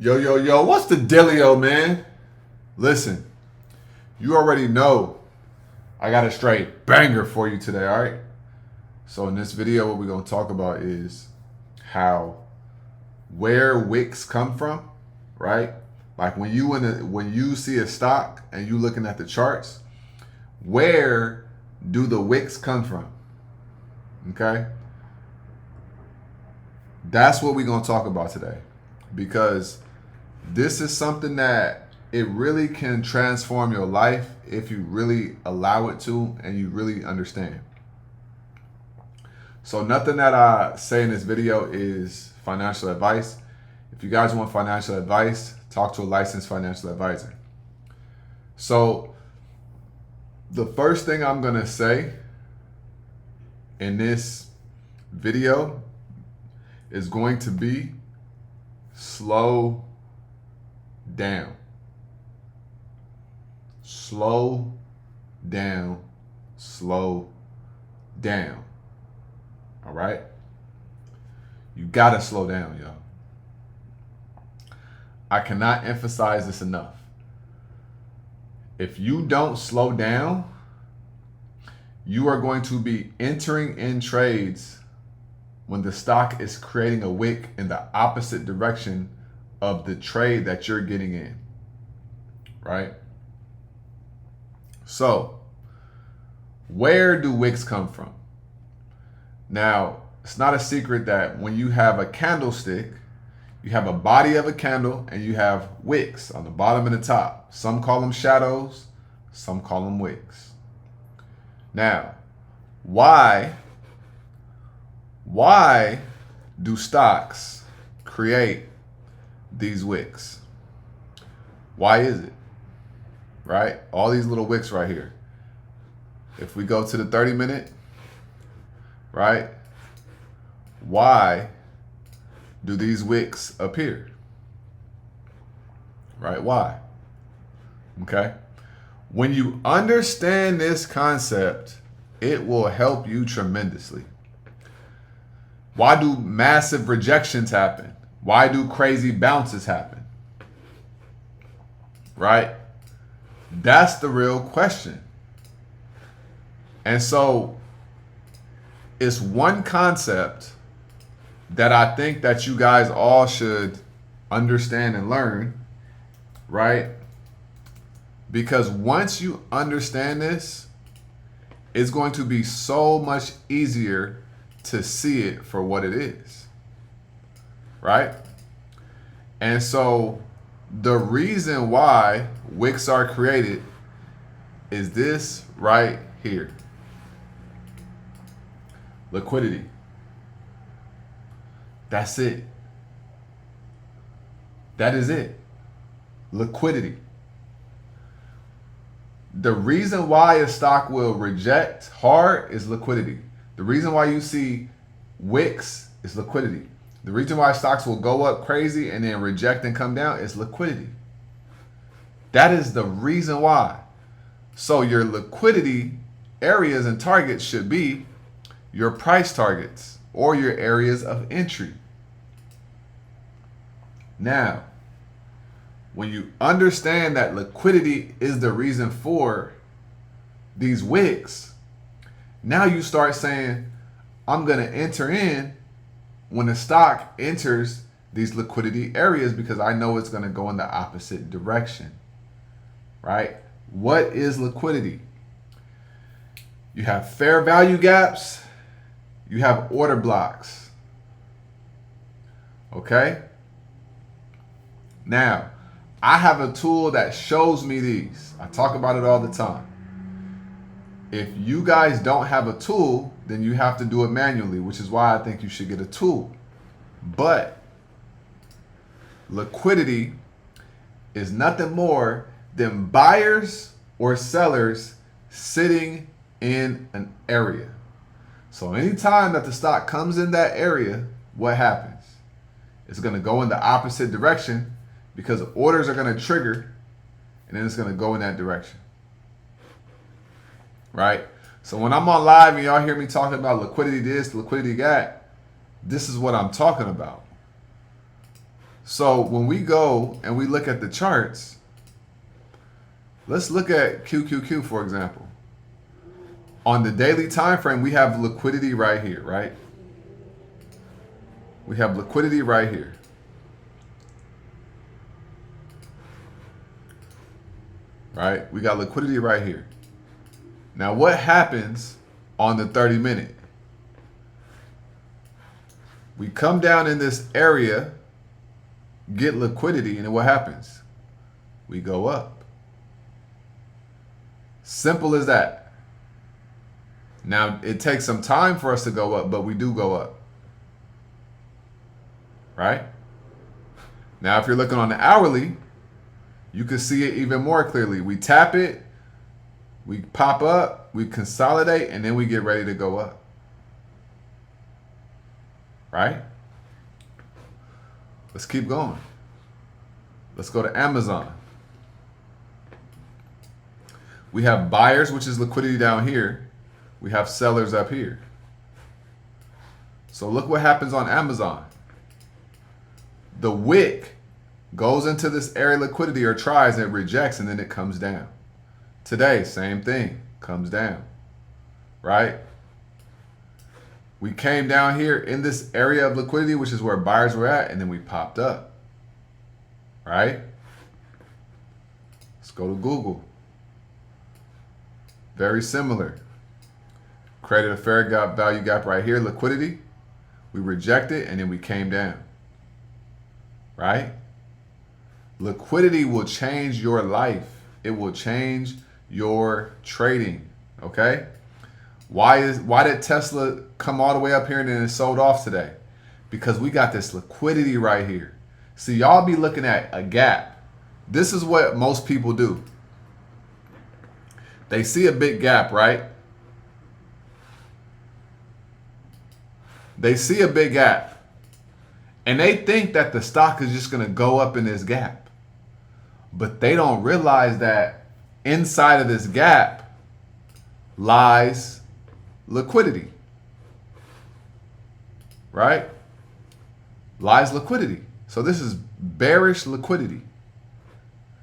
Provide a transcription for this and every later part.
Yo, what's the dealio, man? Listen, you already know I got a straight banger for you today, all right? So in this video, what we're gonna talk about is how where wicks come from, right? Like when you see a stock and you looking at the charts, where do the wicks come from? Okay? That's what we're gonna talk about today. Because this is something that it really can transform your life if you really allow it to and you really understand. So nothing that I say in this video is financial advice. If you guys want financial advice, talk to a licensed financial advisor. So the first thing I'm going to say in this video is going to be slow down. Slow down. Slow down. All right? You gotta slow down, y'all. I cannot emphasize this enough. If you don't slow down, you are going to be entering in trades when the stock is creating a wick in the opposite direction of the trade that you're getting in, right? So, where do wicks come from? Now, it's not a secret that when you have a candlestick, you have a body of a candle and you have wicks on the bottom and the top. Some call them shadows, some call them wicks. Now, why do stocks create these wicks? Why is it? Right? All these little wicks right here. If we go to the 30-minute, right? Why do these wicks appear? Right? Why? Okay? When you understand this concept, it will help you tremendously. Why do massive rejections happen? Why do crazy bounces happen? Right? That's the real question. And so it's one concept that I think that you guys all should understand and learn, right? Because once you understand this, it's going to be so much easier to see it for what it is, right? And so the reason why wicks are created is this right here. Liquidity. That's it. That is it. Liquidity. The reason why a stock will reject hard is liquidity. The reason why you see wicks is liquidity. The reason why stocks will go up crazy and then reject and come down is liquidity. That is the reason why. So your liquidity areas and targets should be your price targets or your areas of entry. Now, when you understand that liquidity is the reason for these wicks, now you start saying, I'm going to enter in when the stock enters these liquidity areas because I know it's going to go in the opposite direction, right? What is liquidity? You have fair value gaps. You have order blocks. Okay? Now, I have a tool that shows me these. I talk about it all the time. If you guys don't have a tool, then you have to do it manually, which is why I think you should get a tool. But liquidity is nothing more than buyers or sellers sitting in an area. So anytime that the stock comes in that area, what happens? It's going to go in the opposite direction because orders are going to trigger and then it's going to go in that direction. Right? So when I'm on live and y'all hear me talking about liquidity this, liquidity that, this is what I'm talking about. So when we go and we look at the charts, let's look at QQQ, for example. On the daily time frame, we have liquidity right here, right? We have liquidity right here. Right? We got liquidity right here. Now, what happens on the 30-minute? We come down in this area, get liquidity, and then what happens? We go up. Simple as that. Now, it takes some time for us to go up, but we do go up. Right? Now, if you're looking on the hourly, you can see it even more clearly. We tap it, we pop up, we consolidate, and then we get ready to go up. Right? Let's keep going. Let's go to Amazon. We have buyers, which is liquidity down here. We have sellers up here. So look what happens on Amazon. The wick goes into this area of liquidity or tries and it rejects, and then it comes down. Today, same thing, comes down. Right? We came down here in this area of liquidity, which is where buyers were at, and then we popped up. Right? Let's go to Google. Very similar. Created a fair value gap right here, liquidity. We reject it, and then we came down. Right? Liquidity will change your life. It will change your trading. Okay? Why did Tesla come all the way up here and then it sold off today? Because we got this liquidity right here. See, y'all be looking at a gap. This is what most people do. They see a big gap, right? They see a big gap. And they think that the stock is just going to go up in this gap. But they don't realize that inside of this gap lies liquidity. Right? Lies liquidity. So this is bearish liquidity.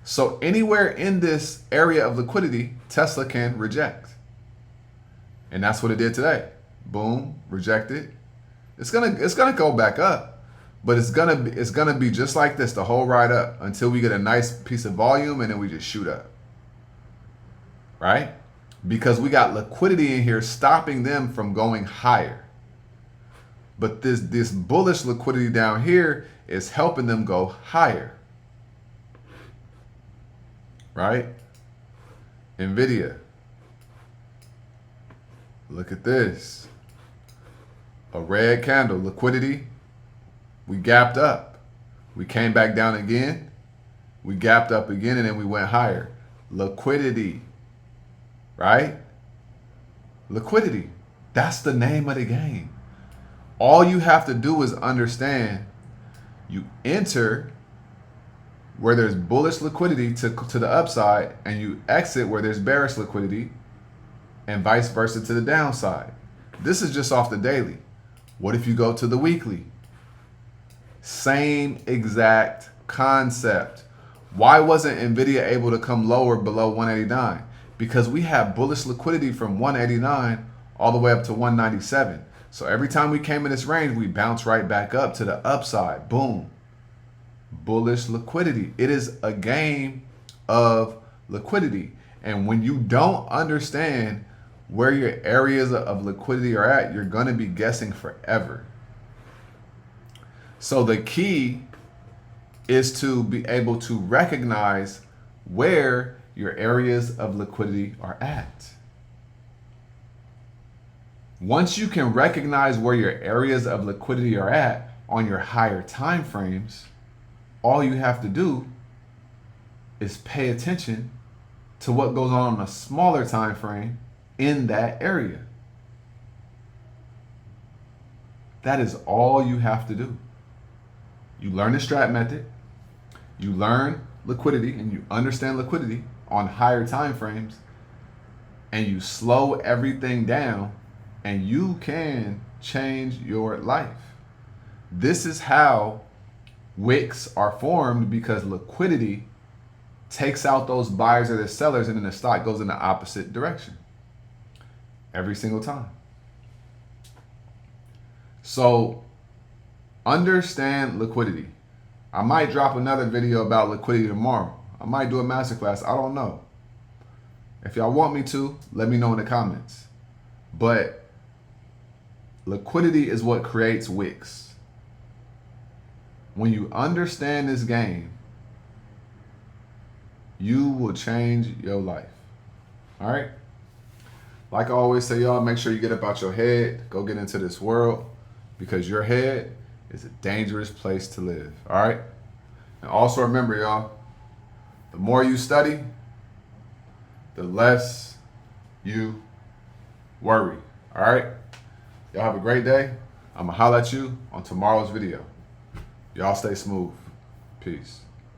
So anywhere in this area of liquidity, Tesla can reject. And that's what it did today. Boom, rejected. It's gonna go back up, but it's gonna be just like this the whole ride up until we get a nice piece of volume and then we just shoot up. Right? Because we got liquidity in here stopping them from going higher. But this bullish liquidity down here is helping them go higher. Right? Nvidia. Look at this. A red candle, liquidity. We gapped up. We came back down again. We gapped up again and then we went higher. Liquidity. Right? Liquidity. That's the name of the game. All you have to do is understand you enter where there's bullish liquidity to the upside, and you exit where there's bearish liquidity, and vice versa to the downside. This is just off the daily. What if you go to the weekly? Same exact concept. Why wasn't Nvidia able to come lower below 189? Because we have bullish liquidity from 189 all the way up to 197. So every time we came in this range, we bounce right back up to the upside. Boom. Bullish liquidity. It is a game of liquidity. And when you don't understand where your areas of liquidity are at, you're going to be guessing forever. So the key is to be able to recognize where your areas of liquidity are at. Once you can recognize where your areas of liquidity are at on your higher time frames, all you have to do is pay attention to what goes on a smaller time frame in that area. That is all you have to do. You learn the strat method, you learn liquidity, and you understand liquidity on higher time frames, and you slow everything down, and you can change your life. This is how Wicks are formed because liquidity takes out those buyers or the sellers, and then the stock goes in the opposite direction every single time. So understand liquidity. I might drop another video about liquidity tomorrow. I might do a masterclass. I don't know. If y'all want me to, let me know in the comments. But liquidity is what creates Wicks. When you understand this game, you will change your life. All right? Like I always say, y'all, make sure you get up out your head. Go get into this world, because your head is a dangerous place to live. All right? And also remember, y'all, the more you study, the less you worry. All right? Y'all have a great day. I'm going to holler at you on tomorrow's video. Y'all stay smooth. Peace.